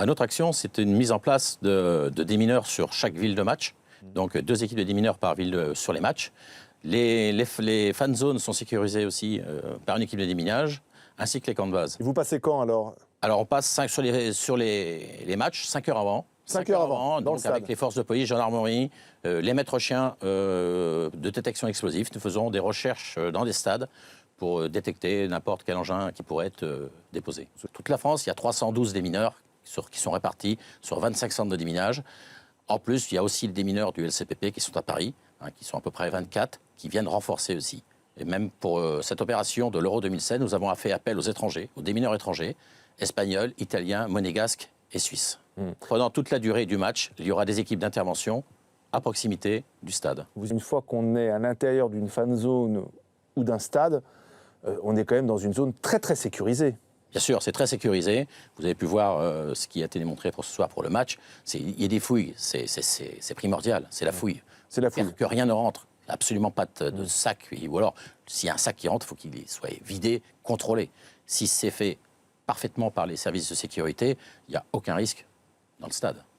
Notre action, c'était une mise en place de démineurs sur chaque ville de match. Donc 2 équipes de démineurs par ville sur les matchs. Les fan zones sont sécurisées aussi par une équipe de déminage, ainsi que les camps de base. Et vous passez quand alors? Alors on passe sur les matchs 5 heures avant. 5 heures avant, dans le donc stade. avec les forces de police, gendarmerie, les maîtres chiens de détection explosive. Nous faisons des recherches dans des stades pour détecter n'importe quel engin qui pourrait être déposé. Sur toute la France, il y a 312 démineurs qui sont répartis sur 25 centres de déminage. En plus, il y a aussi les démineurs du LCPP qui sont à Paris, qui sont à peu près 24, qui viennent renforcer aussi. Et même pour cette opération de l'Euro 2016, nous avons fait appel aux étrangers, aux démineurs étrangers, espagnols, italiens, monégasques et suisses. Pendant toute la durée du match, il y aura des équipes d'intervention à proximité du stade. Une fois qu'on est à l'intérieur d'une fan zone ou d'un stade, on est quand même dans une zone très très sécurisée. Bien sûr, c'est très sécurisé. Vous avez pu voir ce qui a été démontré pour ce soir pour le match. Il y a des fouilles, c'est primordial, c'est la fouille. C'est la fouille. Que rien ne rentre, absolument pas de sac. Ou alors, s'il y a un sac qui rentre, il faut qu'il soit vidé, contrôlé. Si c'est fait parfaitement par les services de sécurité, il n'y a aucun risque dans le stade.